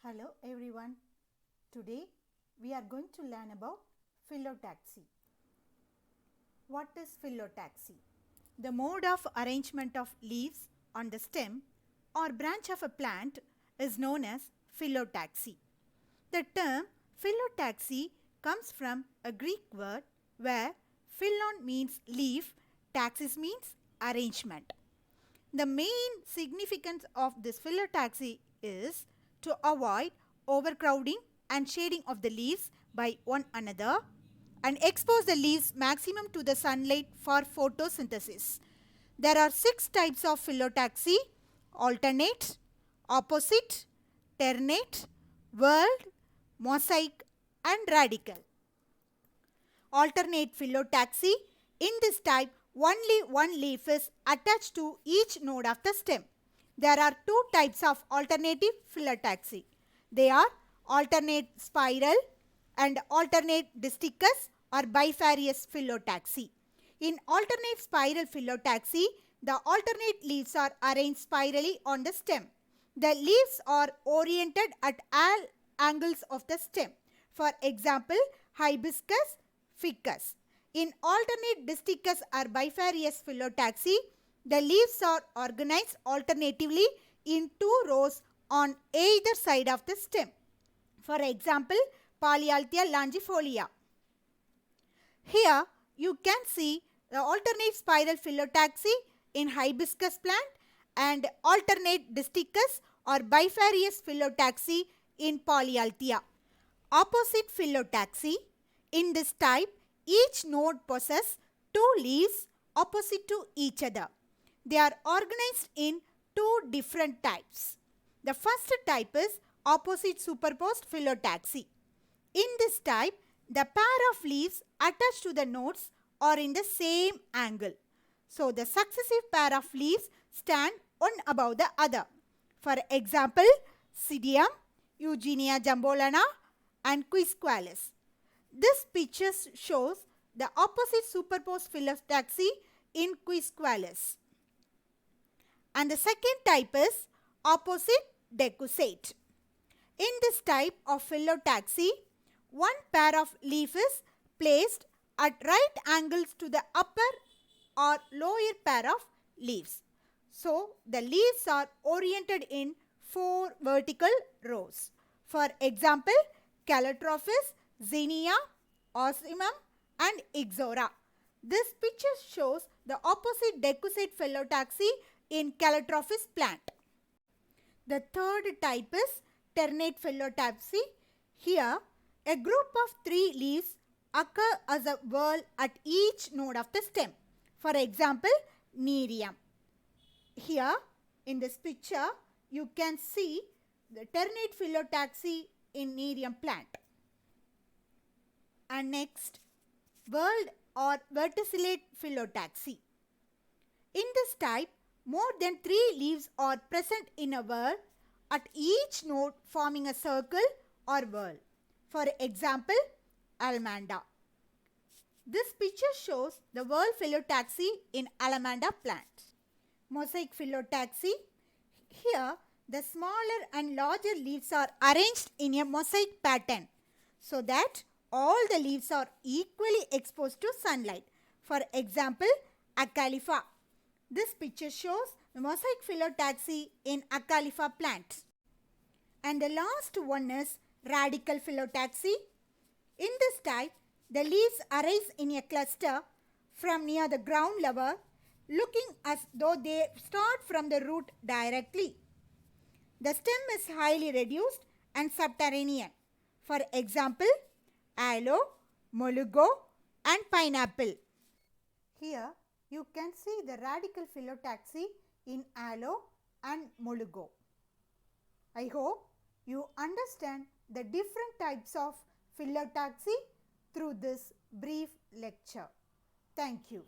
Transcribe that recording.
Hello everyone. Today we are going to learn about phyllotaxy. What is phyllotaxy? The mode of arrangement of leaves on the stem or branch of a plant is known as phyllotaxy. The term phyllotaxy comes from a Greek word where phylon means leaf, taxis means arrangement. The main significance of this phyllotaxy is to avoid overcrowding and shading of the leaves by one another and expose the leaves maximum to the sunlight for photosynthesis. There are 6 types of phyllotaxy: alternate, opposite, ternate, whorled, mosaic and radical. Alternate phyllotaxy. In this type, only one leaf is attached to each node of the stem. There are 2 types of alternative phyllotaxy. They are alternate spiral and alternate disticus or bifarious phyllotaxy. In alternate spiral phyllotaxy, the alternate leaves are arranged spirally on the stem. The leaves are oriented at all angles of the stem. For example, hibiscus, ficus. In alternate disticus or bifarious phyllotaxy, the leaves are organized alternatively in 2 rows on either side of the stem. For example, Polyalthia longifolia. Here you can see the alternate spiral phyllotaxy in hibiscus plant and alternate disticus or bifarious phyllotaxy in Polyalthia. Opposite phyllotaxy. In this type, each node possesses 2 leaves opposite to each other. They are organized in 2 different types. The first type is opposite superposed phyllotaxy. In this type, the pair of leaves attached to the nodes are in the same angle. So, the successive pair of leaves stand one above the other. For example, Psidium, Eugenia jambolana and Quisqualis. This picture shows the opposite superposed phyllotaxy in Quisqualis. And the second type is opposite decussate. In this type of phyllotaxy, one pair of leaf is placed at right angles to the upper or lower pair of leaves. So, the leaves are oriented in 4 vertical rows. For example, Calotropis, Zinnia, Ocimum and Ixora. This picture shows the opposite decussate phyllotaxy in Calotropis plant. The third type is ternate phyllotaxy. Here, a group of 3 leaves occur as a whorl at each node of the stem. For example, Nerium. Here, in this picture, you can see the ternate phyllotaxy in Nerium plant. And next, whorled or verticillate phyllotaxy. In this type, more than 3 leaves are present in a whorl at each node forming a circle or whorl. For example, Almanda. This picture shows the whorl phyllotaxy in Almanda plant. Mosaic phyllotaxy. Here, the smaller and larger leaves are arranged in a mosaic pattern so that all the leaves are equally exposed to sunlight. For example, Acalypha. This picture shows the mosaic phyllotaxy in Acalypha plant. And the last one is radical phyllotaxy. In this type, the leaves arise in a cluster from near the ground level, looking as though they start from the root directly. The stem is highly reduced and subterranean. For example, aloe, molugo and pineapple. Here you can see the radical phyllotaxy in aloe and molugo. I hope you understand the different types of phyllotaxy through this brief lecture. Thank you.